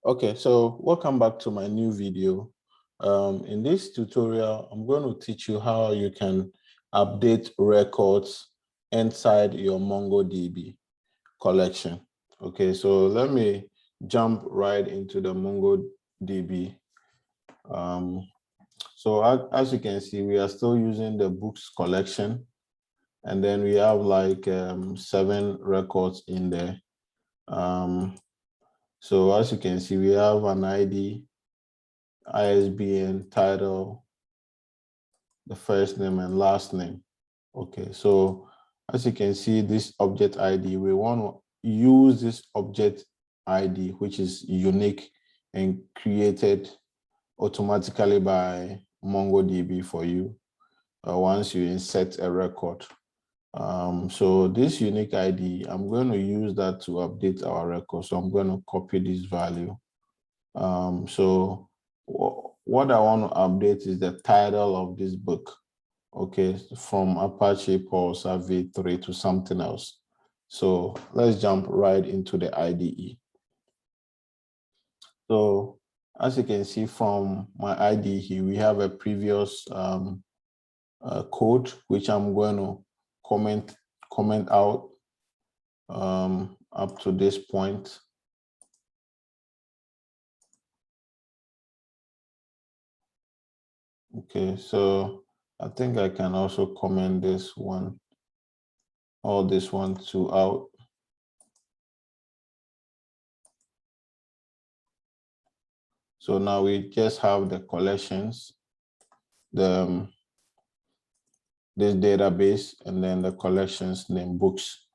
Okay, so welcome back to my new video. In this tutorial, I'm going to teach you how you can update records inside your MongoDB collection. Okay, so let me jump right into the MongoDB. So as you can see, we are still using the books collection, and then we have like 7 records in there. So as you can see, we have an ID, ISBN, title, the first name and last name. Okay, so as you can see, this object ID, we want to use this object ID, which is unique and created automatically by MongoDB for you once you insert a record. So this unique ID, I'm going to use that to update our record. So I'm going to copy this value. So what I want to update is the title of this book, okay, from Apache Pulse V3 to something else. So let's jump right into the IDE. So as you can see from my IDE, we have a previous code, which I'm going to comment out up to this point. Okay, so I think I can also comment this one, or this one too out. So now we just have the collections, this database, and then the collections name books.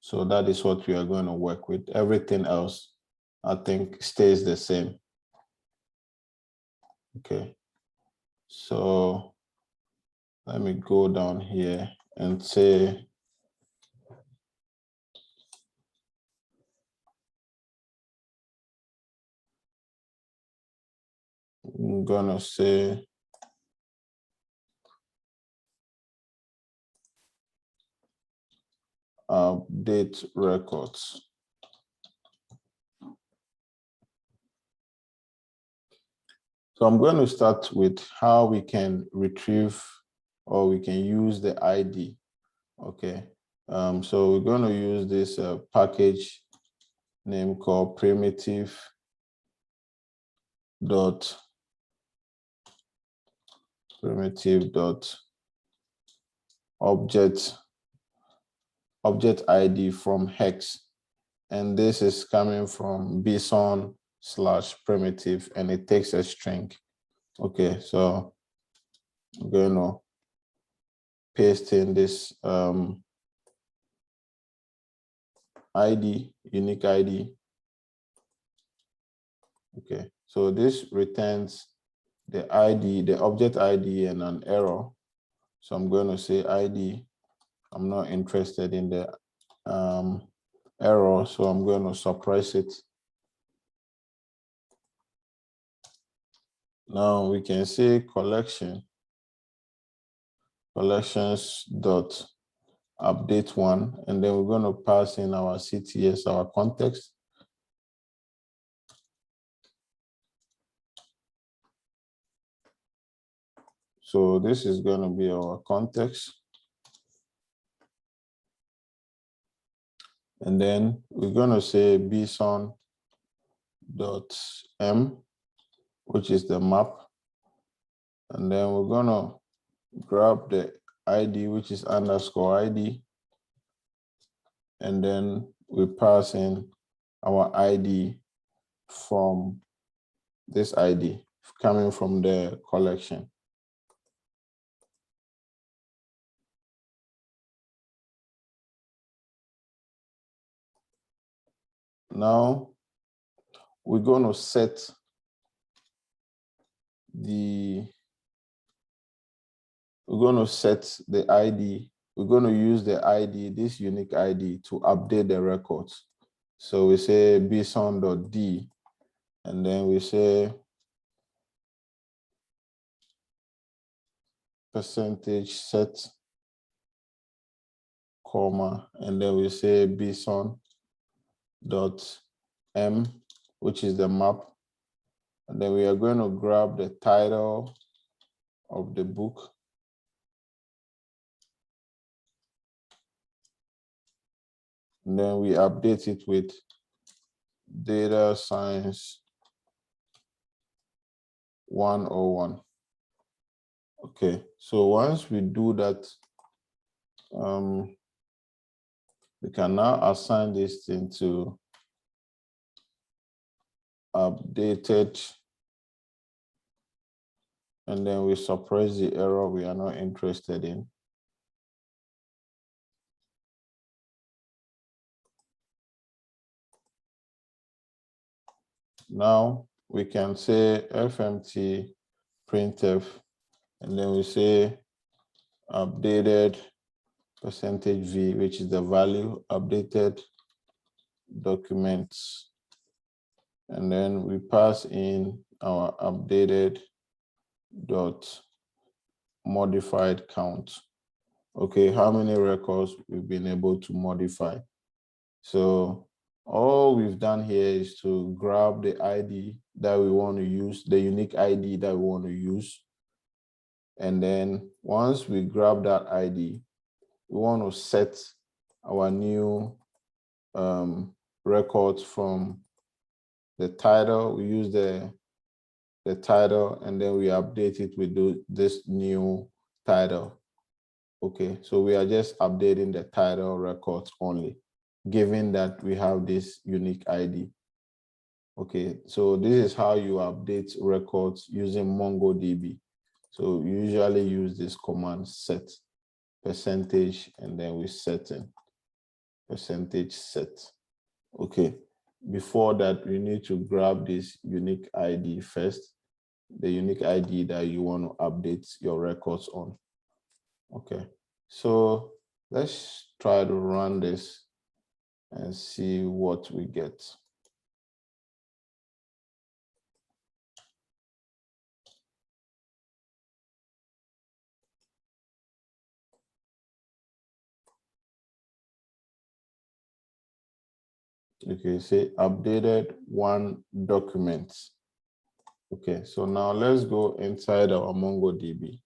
So that is what we are going to work with. Everything else, I think, stays the same. Okay, so let me go down here and say, I'm gonna say update records. So I'm going to start with how we can retrieve or we can use the ID. Okay, so we're going to use this package name called primitive dot object ID from hex, and this is coming from bson/primitive, and it takes a string. Okay, so I'm going to paste in this ID, unique ID. Okay, so this returns the ID, the object ID, and an error. So I'm going to say ID. I'm not interested in the error, so I'm going to suppress it. Now we can say collections dot UpdateOne, and then we're going to pass in our CTS, our context. So this is going to be our context. And then we're going to say bson.m, which is the map. And then we're going to grab the ID, which is underscore ID. And then we pass in our ID from this ID coming from the collection. Now we're going to set the ID. We're going to use the ID, this unique ID, to update the records. So we say bson.d, and then we say %set, comma, and then we say bson.m, which is the map. And then we are going to grab the title of the book. And then we update it with data science 101. Okay, so once we do that, we can now assign this thing to updated, and then we suppress the error we are not interested in. Now we can say fmt printf, and then we say updated %v, which is the value, updated documents. And then we pass in our updated dot modified count. Okay, how many records we've been able to modify. So all we've done here is to grab the ID that we want to use, the unique ID that we want to use. And then once we grab that ID, we want to set our new records from the title. We use the title, and then we update it with this new title. Okay, so we are just updating the title records only, given that we have this unique ID. Okay, so this is how you update records using MongoDB. So you usually use this command set %, and then we set in %set. Okay, before that, we need to grab this unique ID first, the unique ID that you want to update your records on. Okay, so let's try to run this and see what we get. Okay, say updated one document. Okay, so now let's go inside our MongoDB.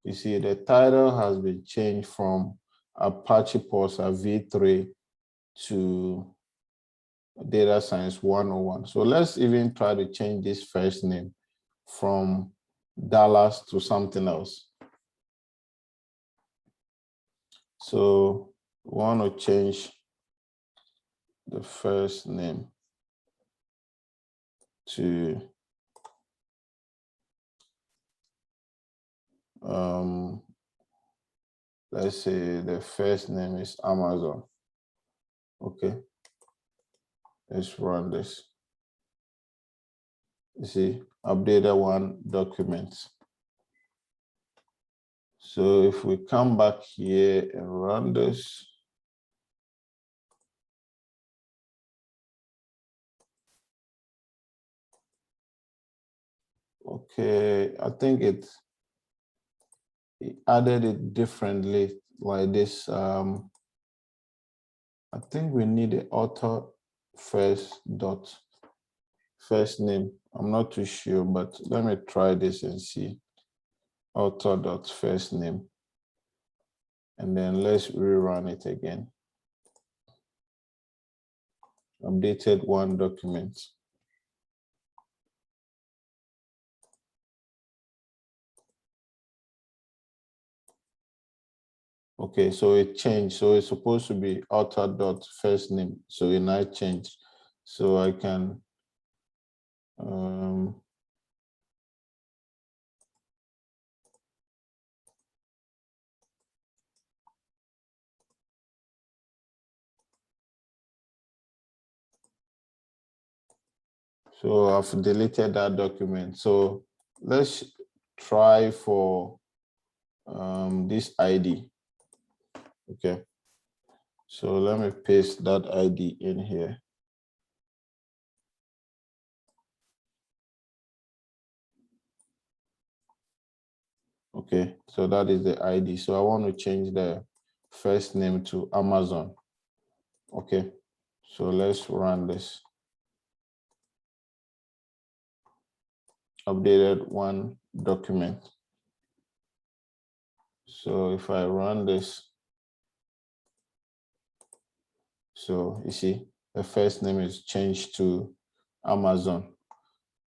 You see the title has been changed from Apache Pulsar v3 to Data Science 101. So let's even try to change this first name from Dallas to something else. So we want to change the first name to let's say the first name is Amazon. Okay, let's run this. You see, updated one document. So if we come back here and run this, okay, I think it added it differently like this. I think we need the author first name. I'm not too sure, but let me try this and see. Author dot first name, and then let's rerun it again. Updated one document. Okay, so it changed. So it's supposed to be author dot first name. So it now changed. So I can so I've deleted that document. So let's try for this ID. Okay. So let me paste that ID in here. Okay, so that is the ID. So I want to change the first name to Amazon. Okay, so let's run this. UpdateOne document. So if I run this, so you see the first name is changed to Amazon.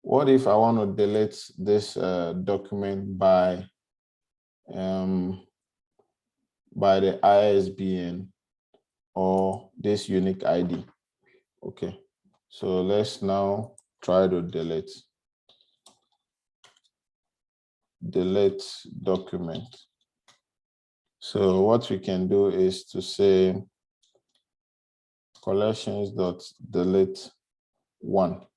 What if I want to delete this document by the ISBN or this unique ID? Okay, so let's now try to delete document. So what we can do is to say collections.DeleteOne.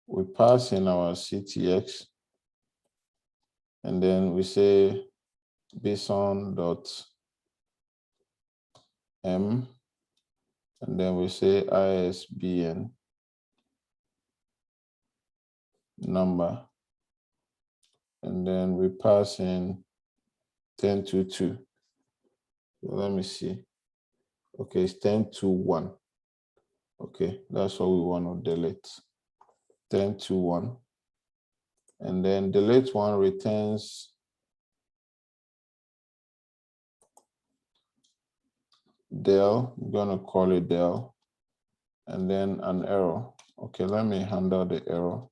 We pass in our CTX, and then we say bison.m, and then we say ISBN number, and then we pass in 1022. So let me see. Okay, it's 1021. Okay, that's what we want to delete. 1021. And then DeleteOne returns del, I'm gonna call it del, and then an error. Okay, let me handle the error.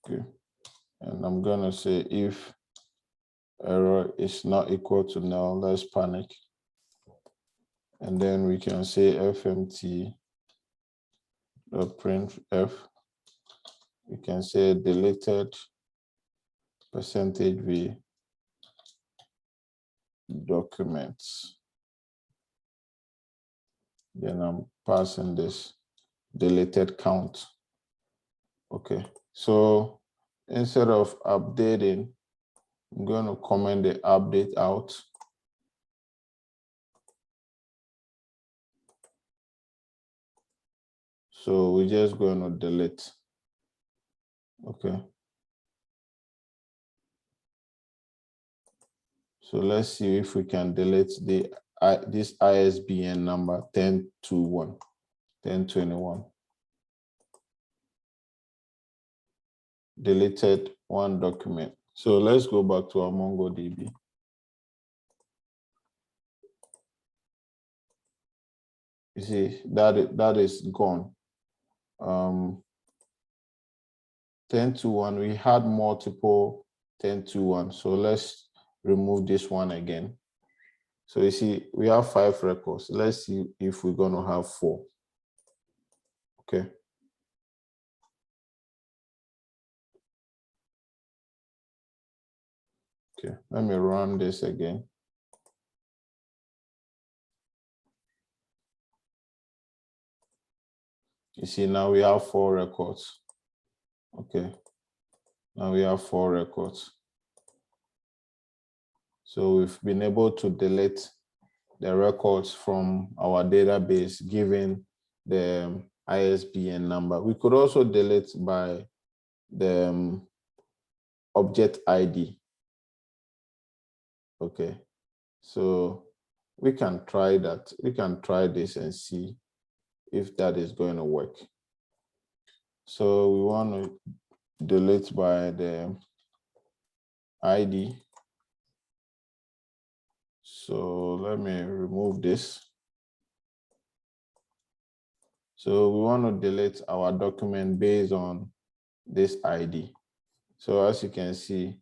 Okay, and I'm gonna say if error is not equal to null, let's panic. And then we can say fmt.printf. We can say deleted %v documents. Then I'm passing this deleted count. Okay, so instead of updating, I'm going to comment the update out. So we're just going to delete. Okay. So let's see if we can delete this ISBN number 1021, 1021. Deleted one document. So let's go back to our MongoDB. You see that is gone. 1021, we had multiple 1021. So let's remove this one again. So you see, we have 5 records. Let's see if we're going to have 4. Okay. Okay, let me run this again. You see, now we have 4 records. Okay, now we have 4 records. So we've been able to delete the records from our database given the ISBN number. We could also delete by the object ID. Okay, so we can try that. We can try this and see if that is going to work. So we want to delete by the ID. So let me remove this. So we want to delete our document based on this ID. So as you can see,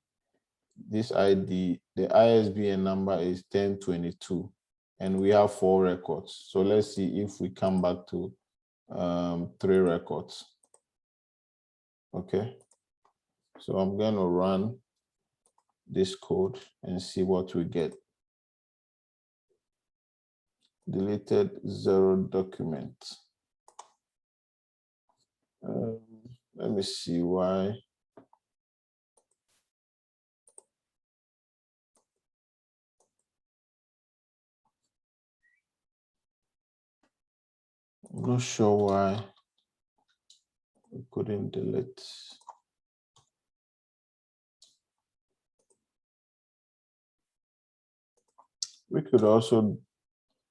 this ID, the ISBN number is 1022, and we have 4 records. So let's see if we come back to 3 records. Okay, so I'm going to run this code and see what we get. Deleted 0 document. Let me see why. I'm not sure why we couldn't delete. We could also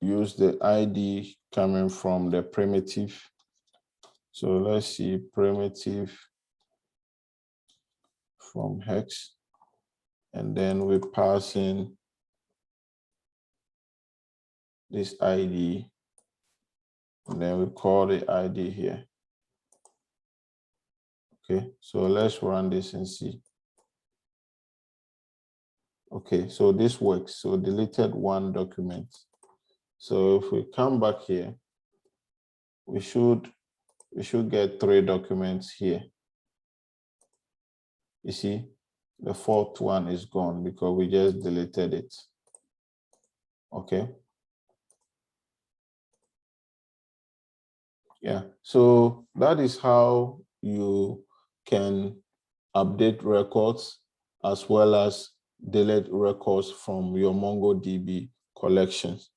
use the ID coming from the primitive. So let's see, primitive from hex, and then we pass in this ID, and then we call the ID here. Okay, so let's run this and see. Okay, so this works. So deleted one document. So if we come back here, we should get 3 documents here. You see, the 4th one is gone because we just deleted it. Okay. Yeah, so that is how you can update records as well as delete records from your MongoDB collections.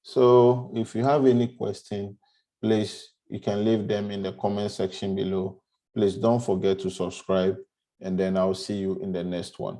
So if you have any question, please, you can leave them in the comment section below. Please don't forget to subscribe, and then I'll see you in the next one.